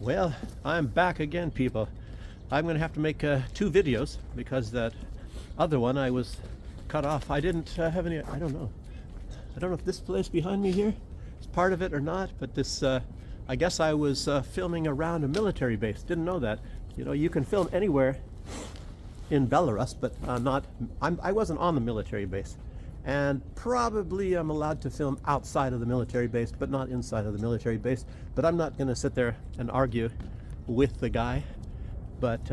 Well, I'm back again, people. I'm going to have to make 2 videos because that other one I was cut off. I didn't have any, I don't know if this place behind me here is part of it or not, but this, I guess I was filming around a military base. Didn't know that. You know, you can film anywhere in Belarus, but I wasn't on the military base. And probably I'm allowed to film outside of the military base, but not inside of the military base. But I'm not going to sit there and argue with the guy. But,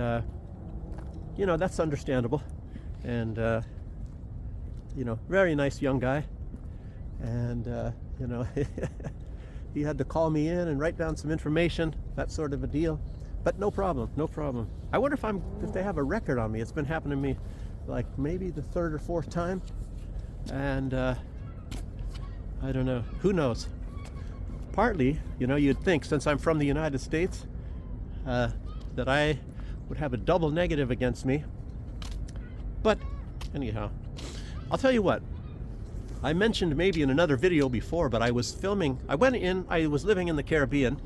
you know, that's understandable. And, you know, very nice young guy. And, you know, he had to call me in and write down some information, that sort of a deal. But no problem, no problem. I wonder if they have a record on me. It's been happening to me like maybe the 3rd or 4th time. And I don't know, who knows? Partly, you know, you'd think since I'm from the United States that I would have a double negative against me. But anyhow, I'll tell you what, I mentioned maybe in another video before, but I was living in the Caribbean,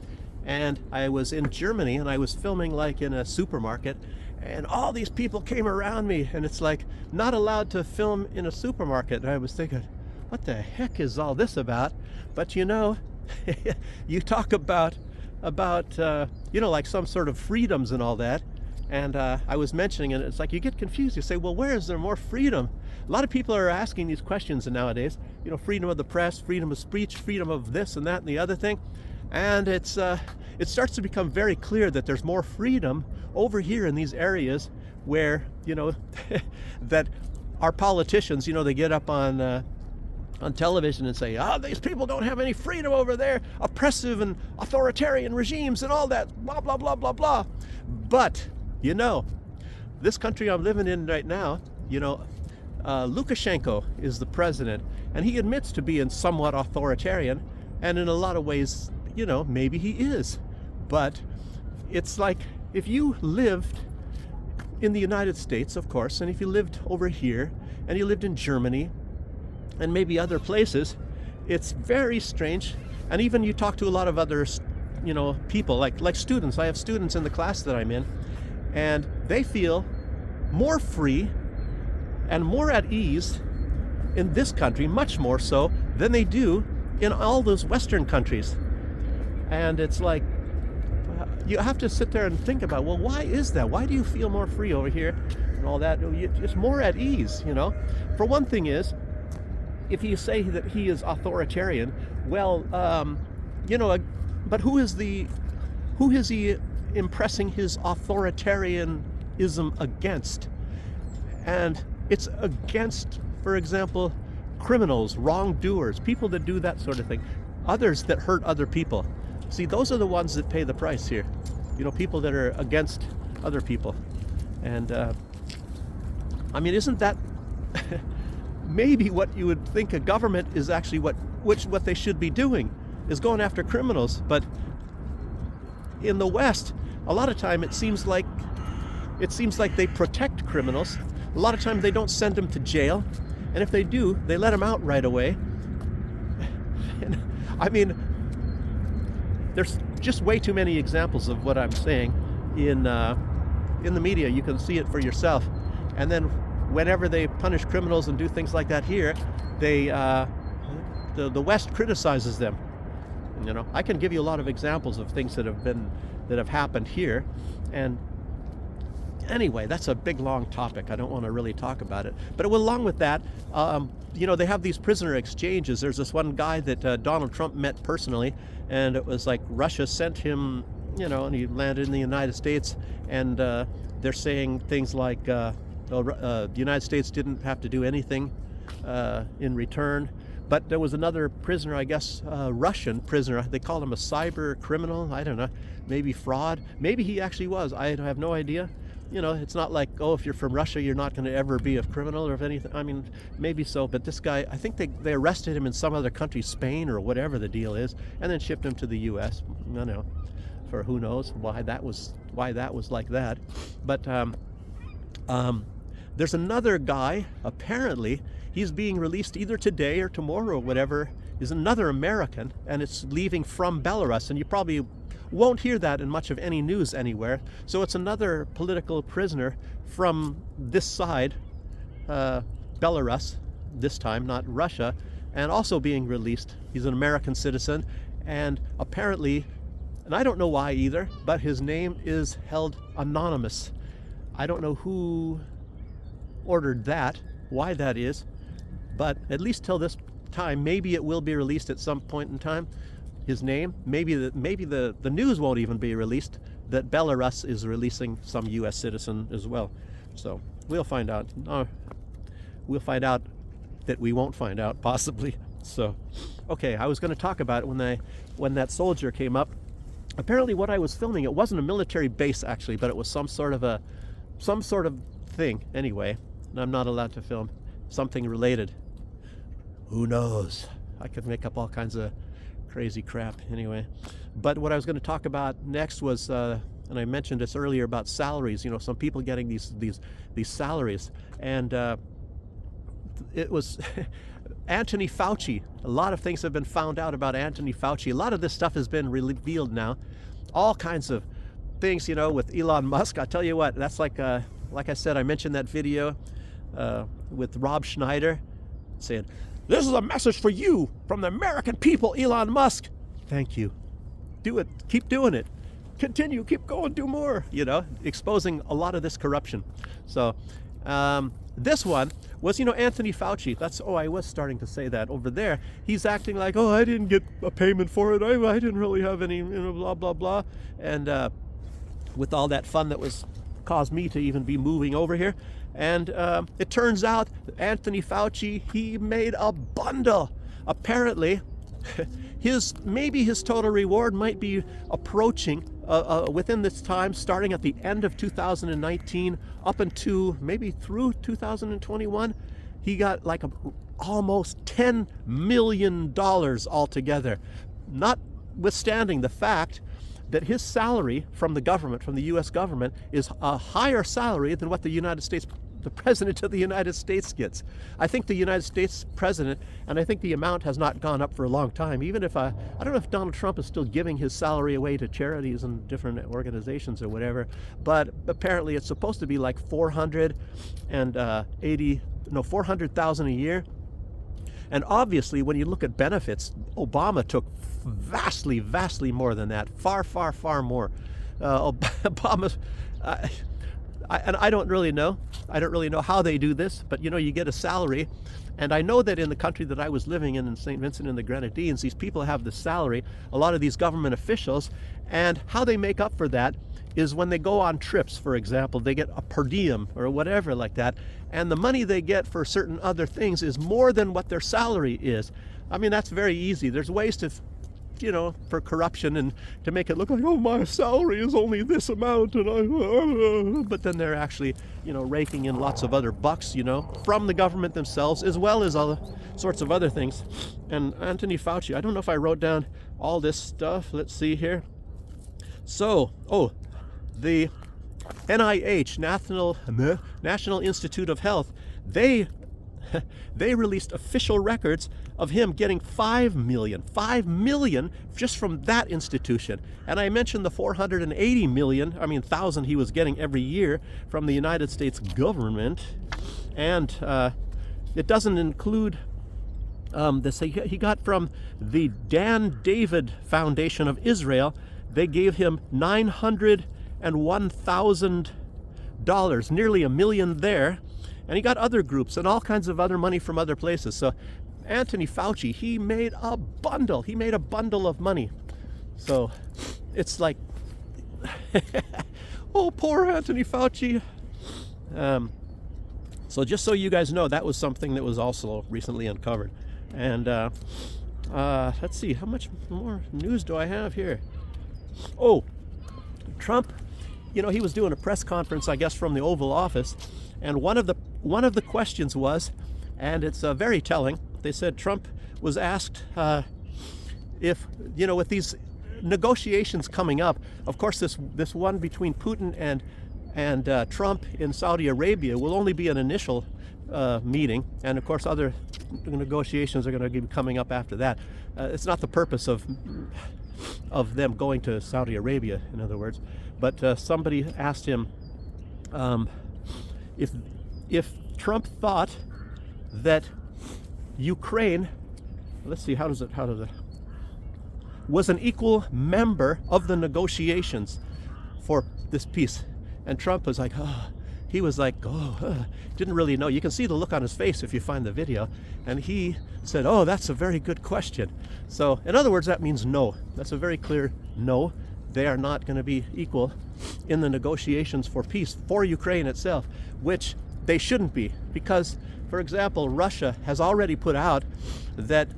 and I was in Germany, and I was filming like in a supermarket, and all these people came around me, and it's like not allowed to film in a supermarket. And I was thinking, what the heck is all this about? But you know, you talk about you know, like some sort of freedoms and all that. And I was mentioning it, it's like you get confused. You say, well, where is there more freedom? A lot of people are asking these questions nowadays. You know, freedom of the press, freedom of speech, freedom of this and that and the other thing. And it starts to become very clear that there's more freedom over here in these areas where, you know, that our politicians, you know, they get up on television and say, these people don't have any freedom over there, oppressive and authoritarian regimes and all that, blah, blah, blah, blah, blah. But, you know, this country I'm living in right now, you know, Lukashenko is the president, and he admits to being somewhat authoritarian, and in a lot of ways, you know, maybe he is. But it's like if you lived in the United States, of course, and if you lived over here and you lived in Germany and maybe other places, it's very strange. And even you talk to a lot of other, you know, people like students. I have students in the class that I'm in, and they feel more free and more at ease in this country, much more so than they do in all those Western countries. And it's like, you have to sit there and think about, well, why is that? Why do you feel more free over here and all that? It's more at ease, you know. For one thing is, if you say that he is authoritarian, well, you know, but who is he impressing his authoritarianism against? And it's against, for example, criminals, wrongdoers, people that do that sort of thing, others that hurt other people. See, those are the ones that pay the price here. You know, people that are against other people. And, I mean, isn't that maybe what you would think a government is actually what they should be doing, is going after criminals. But in the West, a lot of time it seems like they protect criminals. A lot of time they don't send them to jail. And if they do, they let them out right away. And, I mean, there's just way too many examples of what I'm saying in the media. You can see it for yourself. And then whenever they punish criminals and do things like that here, the West criticizes them. You know, I can give you a lot of examples of things that have happened here. And anyway, that's a big, long topic. I don't want to really talk about it. But along with that, you know, they have these prisoner exchanges. There's this one guy that Donald Trump met personally, and it was like Russia sent him, you know, and he landed in the United States, and they're saying things like, the United States didn't have to do anything in return. But there was another prisoner, I guess, Russian prisoner. They called him a cyber criminal. I don't know, maybe fraud. Maybe he actually was. I have no idea. You know, it's not like, oh, if you're from Russia, you're not going to ever be a criminal or anything. I mean, maybe so, but this guy, I think they arrested him in some other country, Spain or whatever the deal is, and then shipped him to the U.S. You know, for who knows why that was like that. But there's another guy, apparently, he's being released either today or tomorrow or whatever, is another American, and it's leaving from Belarus. And you probably won't hear that in much of any news anywhere. So it's another political prisoner from this side, Belarus this time, not Russia, and also being released. He's an American citizen, and apparently, and I don't know why either, but his name is held anonymous. I don't know who ordered that, why that is, but at least till this time, maybe it will be released at some point in time, his name. Maybe the news won't even be released that Belarus is releasing some U.S. citizen as well. So we'll find out. We'll find out that we won't find out, possibly. So, okay, I was going to talk about it when that soldier came up. Apparently what I was filming, it wasn't a military base actually, but it was some sort of thing anyway, and I'm not allowed to film something related. Who knows? I could make up all kinds of crazy crap anyway. But what I was going to talk about next was, and I mentioned this earlier about salaries. You know, some people getting these salaries, and it was Anthony Fauci. A lot of things have been found out about Anthony Fauci. A lot of this stuff has been revealed now. All kinds of things, you know, with Elon Musk. I tell you what, that's like I said, I mentioned that video with Rob Schneider saying, "This is a message for you from the American people, Elon Musk." Thank you. Do it. Keep doing it. Continue. Keep going. Do more. You know, exposing a lot of this corruption. So this one was, you know, Anthony Fauci. I was starting to say that over there. He's acting like, oh, I didn't get a payment for it. I didn't really have any, you know, blah, blah, blah. And with all that fun that was caused me to even be moving over here. And it turns out Anthony Fauci, he made a bundle. Apparently, maybe his total reward might be approaching within this time, starting at the end of 2019 up into maybe through 2021. He got like almost $10 million altogether, notwithstanding the fact that his salary from the government, from the U.S. government, is a higher salary than what the President of the United States gets. I think the United States President, and I think the amount has not gone up for a long time, even if I don't know if Donald Trump is still giving his salary away to charities and different organizations or whatever, but apparently it's supposed to be like $400,000 a year. And obviously, when you look at benefits, Obama took vastly, vastly more than that. Far, far, far more. Obama, and I don't really know. I don't really know how they do this, but you know, you get a salary. And I know that in the country that I was living in St. Vincent and the Grenadines, these people have this salary, a lot of these government officials, and how they make up for that is when they go on trips, for example, they get a per diem or whatever like that, and the money they get for certain other things is more than what their salary is. I mean, that's very easy. There's ways to, you know, for corruption and to make it look like, oh, my salary is only this amount, and but then they're actually, you know, raking in lots of other bucks, you know, from the government themselves, as well as all sorts of other things. And Anthony Fauci, I don't know if I wrote down all this stuff. Let's see here. So, the NIH, National Institute of Health, they released official records of him getting $5 million just from that institution. And I mentioned the 480 million, thousand he was getting every year from the United States government. And it doesn't include this. He got from the Dan David Foundation of Israel. They gave him $901,000, nearly $1 million there. And he got other groups and all kinds of other money from other places. So Anthony Fauci, he made a bundle. He made a bundle of money. So it's like, oh, poor Anthony Fauci. So just so you guys know, that was something that was also recently uncovered. And let's see, how much more news do I have here? Oh, Trump, you know, he was doing a press conference, I guess, from the Oval Office. And one of the questions was, and it's very telling, they said Trump was asked if, you know, with these negotiations coming up, of course this one between Putin and Trump in Saudi Arabia will only be an initial meeting, and of course other negotiations are going to be coming up after that. It's not the purpose of of them going to Saudi Arabia, in other words. But somebody asked him if Trump thought that Ukraine, let's see, how does it, was an equal member of the negotiations for this peace. And Trump was like, didn't really know. You can see the look on his face if you find the video. And he said, oh, that's a very good question. So in other words, that means no. That's a very clear no. They are not going to be equal in the negotiations for peace for Ukraine itself, which they shouldn't be, because, for example, Russia has already put out that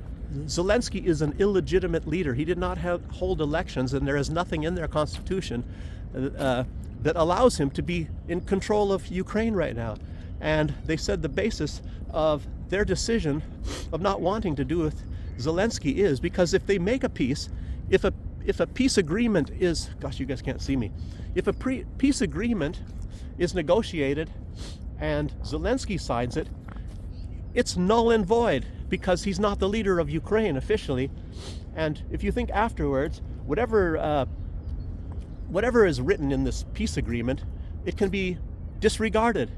Zelensky is an illegitimate leader. He did not hold elections, and there is nothing in their constitution that allows him to be in control of Ukraine right now. And they said the basis of their decision of not wanting to do with Zelensky is because if they make a peace, if a peace agreement is, gosh, you guys can't see me, if a peace agreement is negotiated and Zelensky signs it, it's null and void because he's not the leader of Ukraine officially. And if you think afterwards, whatever is written in this peace agreement, it can be disregarded.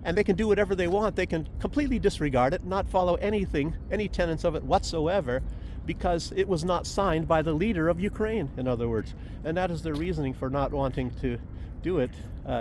And they can do whatever they want. They can completely disregard it, not follow anything, any tenets of it whatsoever, because it was not signed by the leader of Ukraine, in other words. And that is their reasoning for not wanting to do it,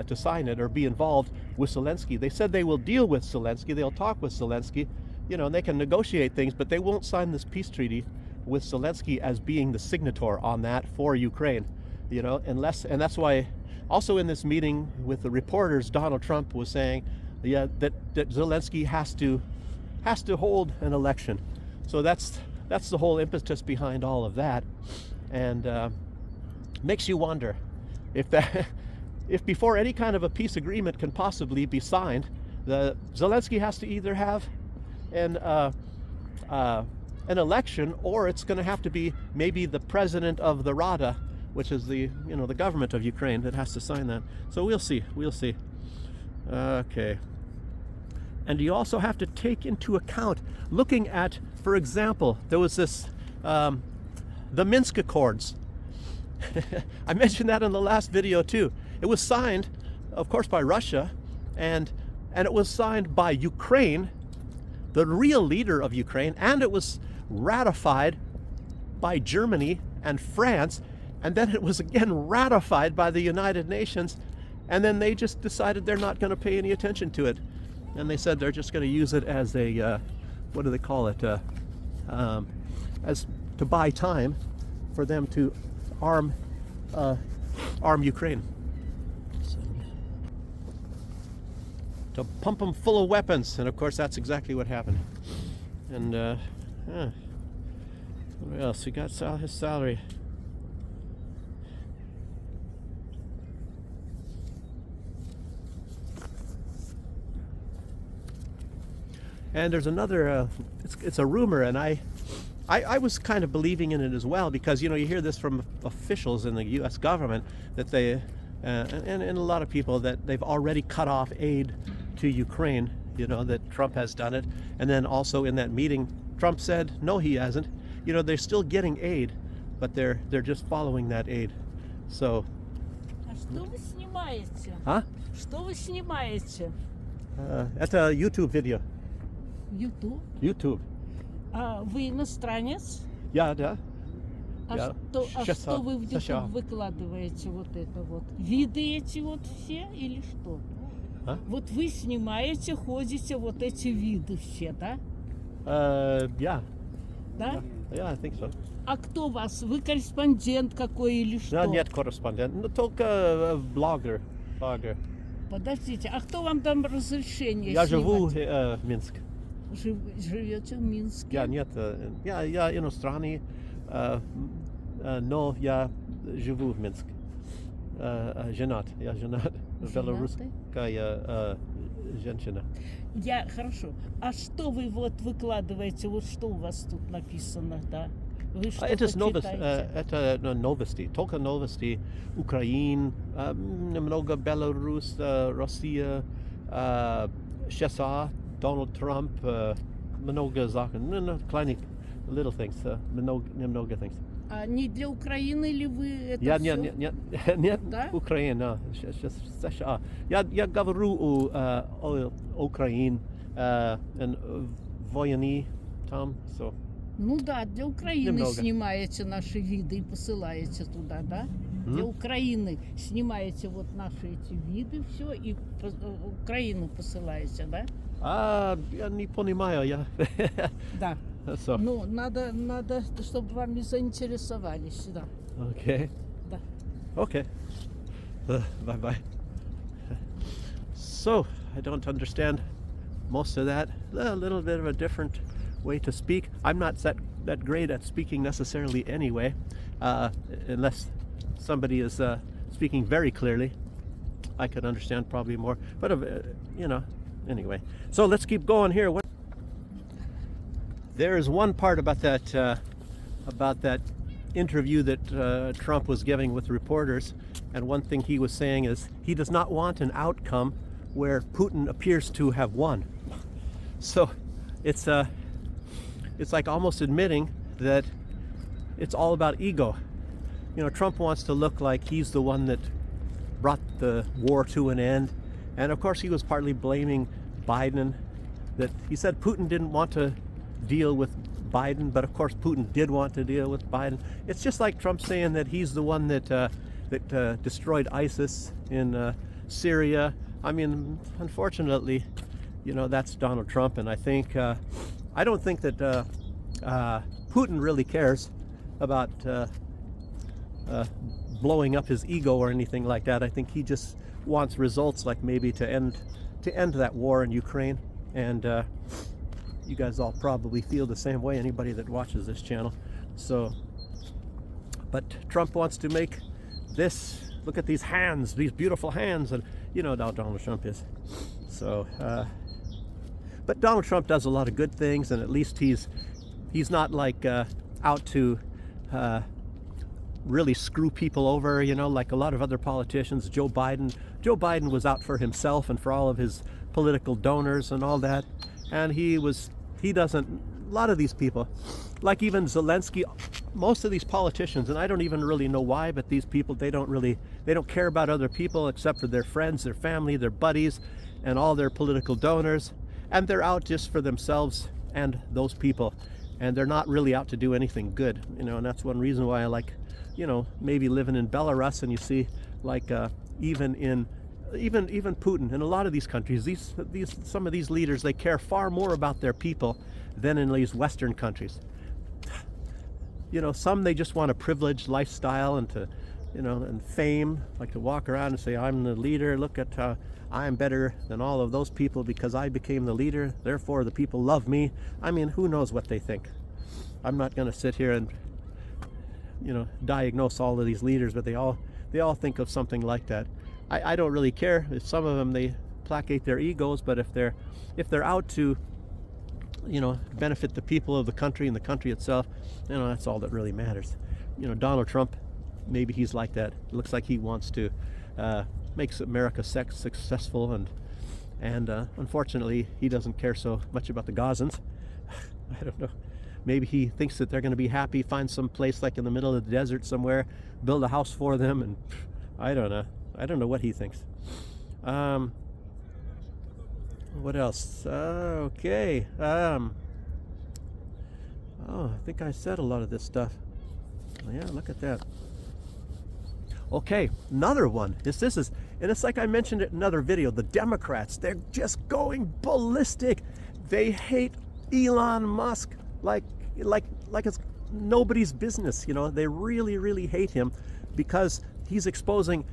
to sign it or be involved with Zelensky. They said they will deal with Zelensky, they'll talk with Zelensky, and they can negotiate things, but they won't sign this peace treaty with Zelensky as being the signator on that for Ukraine, unless, and that's why also in this meeting with the reporters, Donald Trump was saying, that Zelensky has to hold an election. So that's the whole impetus behind all of that, and makes you wonder if before any kind of a peace agreement can possibly be signed, Zelensky has to either have an election, or it's going to have to be maybe the president of the Rada, which is the government of Ukraine, that has to sign that. So we'll see. Okay. And you also have to take into account, looking at, for example, there was this, the Minsk Accords. I mentioned that in the last video too. It was signed, of course, by Russia, and it was signed by Ukraine, the real leader of Ukraine, and it was ratified by Germany and France, and then it was again ratified by the United Nations, and then they just decided they're not going to pay any attention to it. And they said they're just going to use it as a, what do they call it, as to buy time for them to arm Ukraine. So, to pump them full of weapons, and of course that's exactly what happened. And what else? He got his salary. And there's another, it's a rumor, and I was kind of believing in it as well, because you hear this from officials in the U.S. government that they, and a lot of people, that they've already cut off aid to Ukraine, that Trump has done it. And then also in that meeting, Trump said, no, he hasn't. They're still getting aid, but they're just following that aid. So. Что вы снимаете? Huh? Что вы снимаете? Это YouTube video. YouTube. А вы иностранец? Да. А что вы в YouTube выкладываете вот это вот? Виды эти вот все или что? А? Вот вы снимаете, ходите вот эти виды все, да? Yeah. Да? Yeah, I think so. А кто вас? Вы корреспондент какой или что? Нет корреспондент, только блогер. Подождите, а кто вам дал разрешение Я снимать? живу в Минске. Живете в Минске? Я иностранный, но я живу в Минске. Женат. Я женат. Белорусская женщина. Хорошо. А что вы вот выкладываете? Вот что у вас тут написано, да? Вы что читаете? Это новости. Только новости. Украина, немного Беларусь, Россия, США, Donald Trump, много закон, kleine little things, немного things. А не для Украины ли вы это Я всё? нет, Да? Украина. Сейчас, США. Я говорю о Украине, войны там, so. Ну да, для Украины Немного. снимаете наши виды и посылаете туда, да? Для Украины снимаете вот наши эти виды, все, и Украину посылаете, да? Я не понимаю, я... Да. So. Ну, надо, чтобы вами заинтересовались, да. Okay. Да. Okay. Bye-bye. So, I don't understand most of that. A little bit of a different way to speak. I'm not that great at speaking necessarily anyway, unless somebody is speaking very clearly. I could understand probably more, but you know, anyway. So let's keep going here. There is one part about that interview that Trump was giving with reporters, and one thing he was saying is he does not want an outcome where Putin appears to have won. So it's like almost admitting that it's all about ego. You know, Trump wants to look like he's the one that brought the war to an end, and of course he was partly blaming Biden. That he said Putin didn't want to deal with Biden, but of course Putin did want to deal with Biden. It's just like Trump saying that he's the one that destroyed ISIS in Syria. I mean, unfortunately, you know, that's Donald Trump, and I don't think that Putin really cares about blowing up his ego or anything like that. I think he just wants results, like maybe to end that war in Ukraine, and you guys all probably feel the same way, anybody that watches this channel. So, but Trump wants to make this, look at these hands, these beautiful hands, and you know how Donald Trump is. So, but Donald Trump does a lot of good things, and at least he's not like out to really screw people over, you know, like a lot of other politicians. Joe Biden was out for himself and for all of his political donors and all that, and he doesn't, a lot of these people, like even Zelensky, most of these politicians, and I don't even really know why, but these people, they don't care about other people except for their friends, their family, their buddies, and all their political donors, and they're out just for themselves and those people, and they're not really out to do anything good, you know. And that's one reason why I like, you know, maybe living in Belarus, and you see like even Putin in a lot of these countries, some of these leaders, they care far more about their people than in these Western countries. You know, some, they just want a privileged lifestyle and to, you know, and fame, like to walk around and say, I'm the leader, look at how I'm better than all of those people because I became the leader, therefore the people love me. I mean, who knows what they think. I'm not going to sit here and, you know, diagnose all of these leaders, but they all think of something like that. I don't really care if some of them, they placate their egos, but if they're out to, you know, benefit the people of the country and the country itself, you know, that's all that really matters. You know, Donald Trump, maybe he's like that. It looks like he wants to make America successful, and unfortunately he doesn't care so much about the Gazans. I don't know. Maybe he thinks that they're going to be happy, find some place like in the middle of the desert somewhere, build a house for them, and I don't know. I don't know what he thinks. What else? Okay. Oh, I think I said a lot of this stuff. Yeah, look at that. Okay, another one. This is, and it's like I mentioned it in another video. The Democrats, they're just going ballistic. They hate Elon Musk like it's nobody's business. You know, they really, really hate him because he's exposing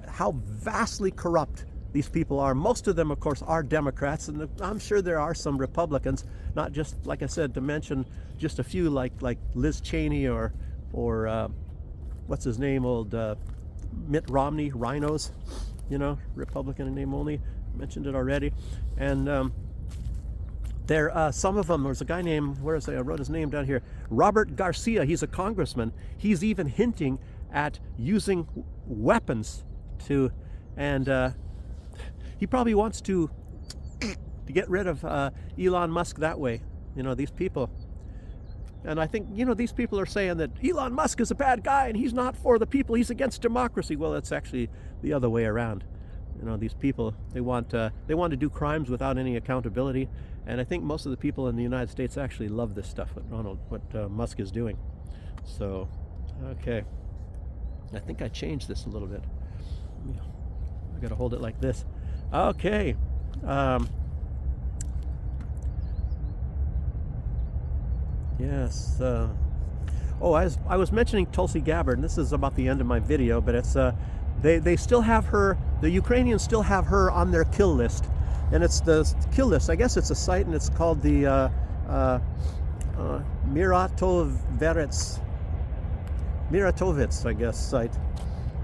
how vastly corrupt these people are. Most of them, of course, are Democrats, and I'm sure there are some Republicans, not just, like I said, to mention just a few, like Liz Cheney or what's his name, old Mitt Romney, rhinos, you know, Republican in name only, mentioned it already. And there, some of them, there's a guy named, where is it? I wrote his name down here, Robert Garcia. He's a congressman. He's even hinting at using weapons to, and he probably wants to get rid of Elon Musk that way. You know, these people, And I think, these people are saying that Elon Musk is a bad guy and he's not for the people, he's against democracy. Well, it's actually the other way around. These people, they want to do crimes without any accountability. And I think most of the people in the United States actually love this stuff, what Musk is doing. So, okay. I think I changed this a little bit. I got to hold it like this. Okay. Yes. I was mentioning Tulsi Gabbard, and this is about the end of my video, but it's they still have her. The Ukrainians still have her on their kill list, and it's the kill list. I guess it's a site, and it's called the Miratovets, I guess, site.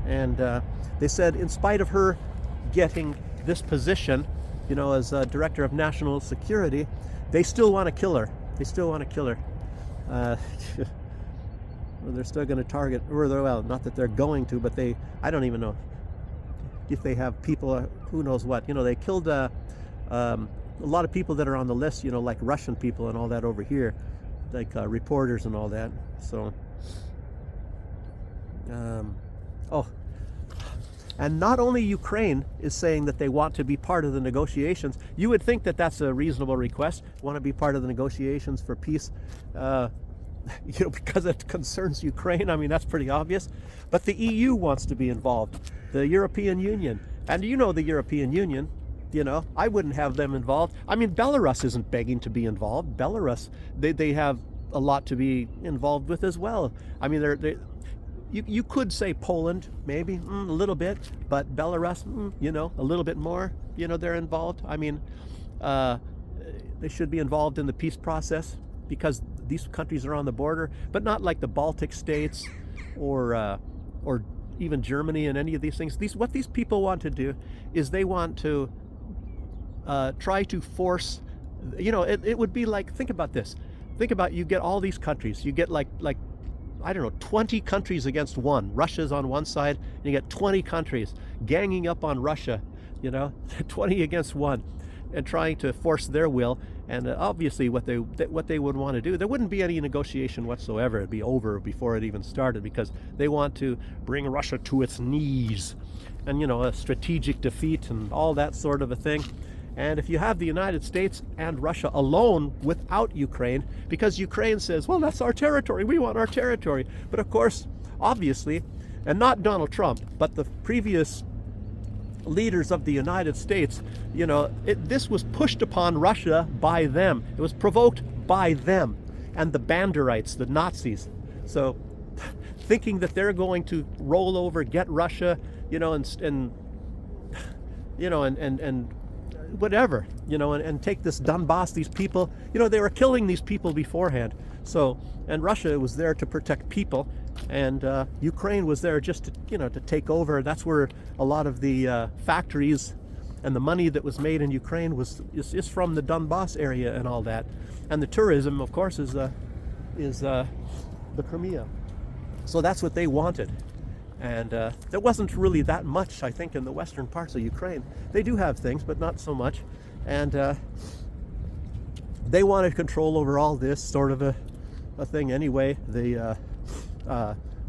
And they said, in spite of her getting this position, as director of national security, they still want to kill her. They still want to kill her. Well, they're still going to target, well, not that they're going to, but I don't even know if they have people, who knows what. They killed a lot of people that are on the list, like Russian people and all that over here, like reporters and all that. So, and not only Ukraine is saying that they want to be part of the negotiations. You would think that that's a reasonable request, want to be part of the negotiations for peace, because it concerns Ukraine. I mean, that's pretty obvious. But the EU wants to be involved, the European Union. And the European Union, I wouldn't have them involved. I mean, Belarus isn't begging to be involved. Belarus, they have a lot to be involved with as well. I mean, you could say Poland, maybe, a little bit, but Belarus, a little bit more, they're involved. I mean, they should be involved in the peace process because these countries are on the border, but not like the Baltic states or even Germany and any of these things. What these people want to do is they want to try to force, it would be like, think about this. Think about, you get all these countries, you get like I don't know, 20 countries against one. Russia's on one side, and you get 20 countries ganging up on Russia, 20 against one, and trying to force their will. And obviously what they would want to do, there wouldn't be any negotiation whatsoever. It'd be over before it even started, because they want to bring Russia to its knees and, a strategic defeat and all that sort of a thing. And if you have the United States and Russia alone without Ukraine, because Ukraine says, well, that's our territory, we want our territory. But of course, obviously, and not Donald Trump, but the previous leaders of the United States, this was pushed upon Russia by them. It was provoked by them and the Banderites, the Nazis. So thinking that they're going to roll over, get Russia, and whatever, and take this Donbass, these people, they were killing these people beforehand. So, and Russia was there to protect people, and Ukraine was there just to, to take over. That's where a lot of the factories and the money that was made in Ukraine is from the Donbass area and all that. And the tourism, of course, is the Crimea. So that's what they wanted. And there wasn't really that much, I think, in the western parts of Ukraine. They do have things, but not so much. And they wanted control over all this sort of a thing anyway. The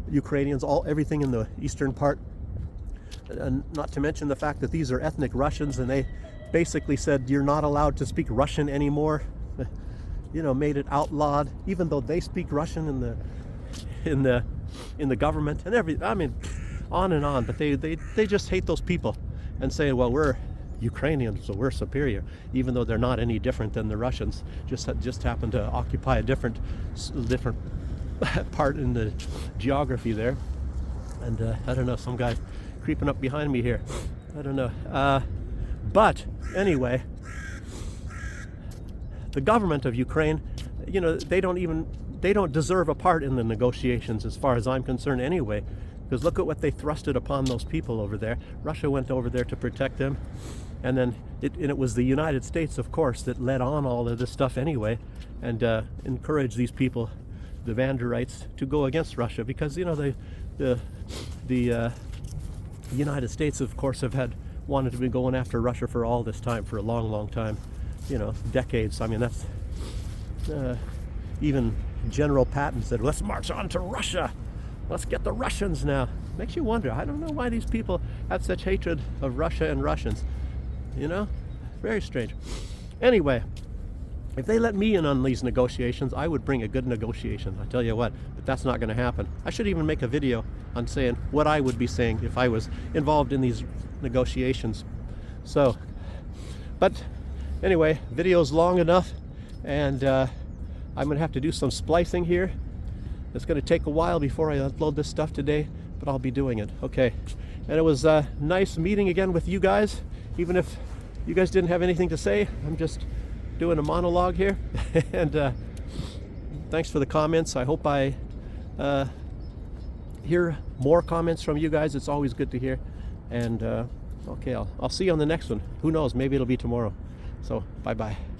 Ukrainians, everything in the eastern part. And not to mention the fact that these are ethnic Russians, and they basically said you're not allowed to speak Russian anymore. Made it outlawed, even though they speak Russian in the government and everything. I mean, on and on. But they just hate those people and say, well, we're Ukrainians, so we're superior, even though they're not any different than the Russians. Just happen to occupy a different part in the geography there. And I don't know, some guy creeping up behind me here. I don't know. But anyway, the government of Ukraine, they don't deserve a part in the negotiations as far as I'm concerned anyway, because look at what they thrusted upon those people over there. Russia went over there to protect them, and then it was the United States, of course, that led on all of this stuff anyway, and encouraged these people, the Banderites, to go against Russia, because the United States, of course, wanted to be going after Russia for all this time, for a long time, decades. I mean, that's even General Patton said, let's march on to Russia. Let's get the Russians now. Makes you wonder. I don't know why these people have such hatred of Russia and Russians. You know? Very strange. Anyway, if they let me in on these negotiations, I would bring a good negotiation. I tell you what, but that's not going to happen. I should even make a video on saying what I would be saying if I was involved in these negotiations. So, but anyway, video's long enough, and I'm going to have to do some splicing here. It's going to take a while before I upload this stuff today, but I'll be doing it. Okay. And it was nice meeting again with you guys, even if you guys didn't have anything to say. I'm just doing a monologue here. And thanks for the comments. I hope I hear more comments from you guys. It's always good to hear. And okay, I'll see you on the next one. Who knows? Maybe it'll be tomorrow. So bye-bye.